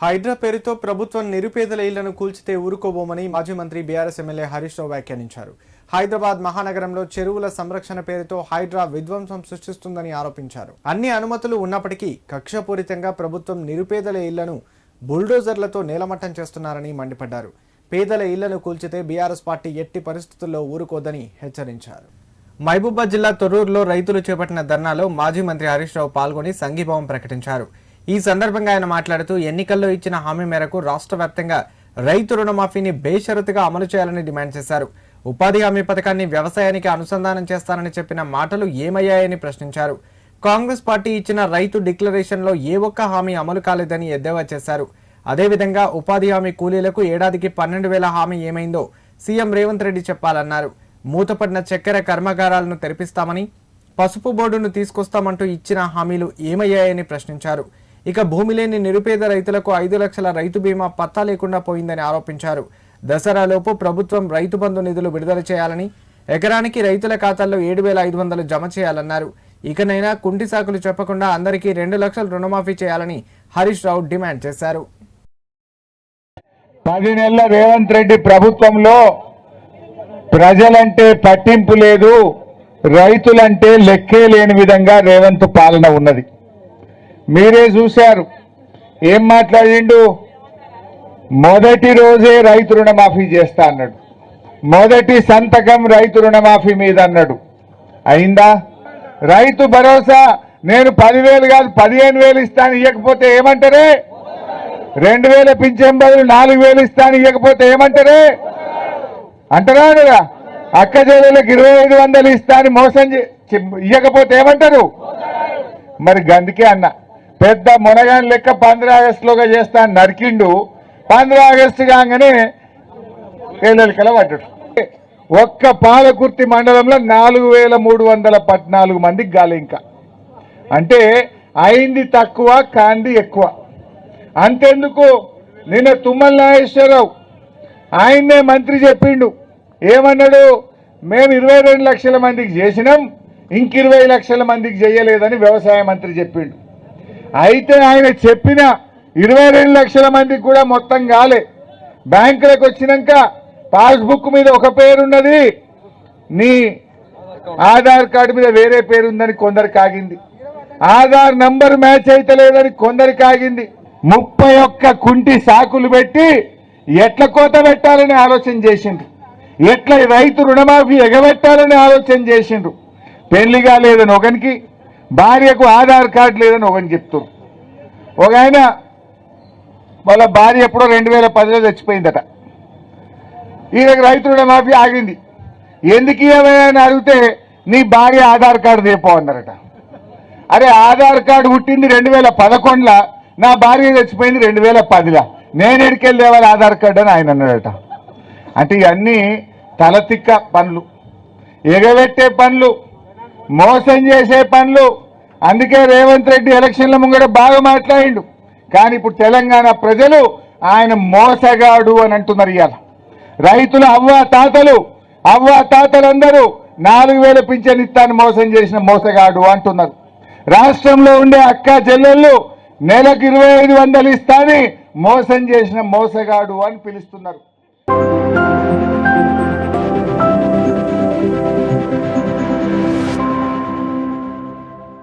హైడ్రా పేరుతో ప్రభుత్వం నిరుపేదల ఇళ్లను కూల్చితే ఊరుకోబోమని మాజీ మంత్రి బీఆర్ఎస్ ఎమ్మెల్యే హరీష్ రావు వ్యాఖ్యానించారు. హైదరాబాద్ మహానగరంలో చెరువుల సంరక్షణ పేరుతో హైడ్రా విధ్వంసం సృష్టిస్తుందని ఆరోపించారు. అన్ని అనుమతులు ఉన్నప్పటికీ కక్షపూరితంగా ప్రభుత్వం నిరుపేదల ఇళ్లను బుల్డోజర్లతో నేలమట్టం చేస్తున్నారని మండిపడ్డారు. పేదల ఇళ్లను కూల్చితే బీఆర్ఎస్ పార్టీ ఎట్టి పరిస్థితుల్లో ఊరుకోదని హెచ్చరించారు. మహబూబాబాద్ జిల్లా తొర్రూరులో రైతులు చేపట్టిన ధర్నాలో మాజీ మంత్రి హరీష్ రావు పాల్గొని సంఘీభావం ప్రకటించారు. ఈ సందర్భంగా ఆయన మాట్లాడుతూ ఎన్నికల్లో ఇచ్చిన హామీ మేరకు రాష్ట్ర వ్యాప్తంగా రైతు రుణమాఫీని బేషరతుగా అమలు చేయాలని డిమాండ్ చేశారు. ఉపాధి హామీ పథకాన్ని వ్యవసాయానికి అనుసంధానం చేస్తారని చెప్పిన మాటలు ఏమయ్యాయని ప్రశ్నించారు. కాంగ్రెస్ పార్టీ ఇచ్చిన రైతు డిక్లరేషన్లో ఏ ఒక్క హామీ అమలు కాలేదని ఎద్దేవా చేశారు. అదేవిధంగా ఉపాధి హామీ కూలీలకు ఏడాదికి 12,000 హామీ ఏమైందో సీఎం రేవంత్ రెడ్డి చెప్పాలన్నారు. మూతపడిన చక్కెర కర్మాగారాలను తెరిపిస్తామని, పసుపు బోర్డును తీసుకొస్తామంటూ ఇచ్చిన హామీలు ఏమయ్యాయని ప్రశ్నించారు. ఇక భూమి లేని నిరుపేద రైతులకు 5 లక్షల రైతు బీమా పత్తా లేకుండా పోయిందని ఆరోపించారు. దసరాలోపు ప్రభుత్వం రైతు బంధు నిధులు విడుదల చేయాలని, ఎకరానికి రైతుల ఖాతాల్లో 7,500 జమ చేయాలన్నారు. ఇకనైనా కుంటి సాకులు చెప్పకుండా అందరికీ 2 లక్షల రుణమాఫీ చేయాలని హరీష్ రావు డిమాండ్ చేశారు. 10 నెలల రేవంత్ రెడ్డి ప్రభుత్వంలో ప్రజలంటే పట్టింపు లేదు, రైతులంటే లెక్కే లేని విధంగా రేవంత్ పాలన ఉన్నది. మీరే చూశారు ఏం మాట్లాడిండు. మొదటి రోజే రైతు రుణమాఫీ చేస్తా అన్నాడు. మొదటి సంతకం రైతు రుణమాఫీ మీద అన్నాడు. అయిందా? రైతు భరోసా నేను 10,000 కాదు 15,000 ఇస్తాను, ఇవ్వకపోతే ఏమంటారే? 2,000 పింఛన్ బదులు 4,000 ఇస్తాను, ఇవ్వకపోతే ఏమంటారే? అంటారా అనగా? అక్క చెల్లెలకు 2,500 ఇస్తాను మోసం ఇవ్వకపోతే ఏమంటారు? మరి గందుకే అన్న పెద్ద మునగాని లెక్క 15 ఆగస్టులోగా చేస్తాను నరికిండు. 15 ఆగస్టు కాగానే ఏళ్ళెలకల పడ్డాడు. ఒక్క పాలకుర్తి మండలంలో 4,314 మందికి గాలి. ఇంకా అంటే అయింది తక్కువ, కాంది ఎక్కువ. అంతెందుకు, నిన్న తుమ్మల నాగేశ్వరరావు ఆయన్నే మంత్రి చెప్పిండు. ఏమన్నాడు? మేము 22 లక్షల మందికి చేసినాం, ఇంక 20 లక్షల మందికి చేయలేదని వ్యవసాయ మంత్రి చెప్పిండు. అయితే ఆయన చెప్పిన 22 లక్షల మందికి కూడా మొత్తం కాలే. బ్యాంకులకు వచ్చినాక పాస్బుక్ మీద ఒక పేరున్నది, నీ ఆధార్ కార్డు మీద వేరే పేరుందని కొందరికి ఆగింది. ఆధార్ నంబర్ మ్యాచ్ అయితే లేదని కొందరికి ఆగింది. 31 కుంటి సాకులు పెట్టి ఎట్ల కోత పెట్టాలని ఆలోచన చేసిండ్రు, ఎట్లా రైతు రుణమాఫీ ఎగబెట్టాలని ఆలోచన చేసిండ్రు. పెళ్లిగా లేదని ఒకనికి, భార్యకు ఆధార్ కార్డు లేదని ఒకని చెప్తారు. ఒక ఆయన వాళ్ళ భార్య ఎప్పుడో 2010లో చచ్చిపోయిందట. ఈయనకు రైతు రుణమాఫీ ఆగింది. ఎందుకు ఏమైనా అడిగితే నీ భార్య ఆధార్ కార్డు తీపో అన్నారట. అరే ఆధార్ కార్డు పుట్టింది 2011లా, నా భార్య చచ్చిపోయింది 2010లా, నేను ఎడికెళ్ళి లేవాలి ఆధార్ కార్డు అని ఆయన అన్నాడట. అంటే ఇవన్నీ తలతిక్క పనులు, ఎగబెట్టే పనులు, మోసం చేసే పనులు. అందుకే రేవంత్ రెడ్డి ఎలక్షన్ల ముంగడ బాగా మాట్లాడిండు. కానీ ఇప్పుడు తెలంగాణ ప్రజలు ఆయన మోసగాడు అని అంటున్నారు. ఇవాళ రైతులు అవ్వ తాతలందరూ 4,000 పింఛన్ ఇస్తాను మోసం చేసిన మోసగాడు అంటున్నారు. రాష్ట్రంలో ఉండే అక్క చెల్లెళ్ళు నెలకు 2,500 ఇస్తాని మోసం చేసిన మోసగాడు అని పిలుస్తున్నారు.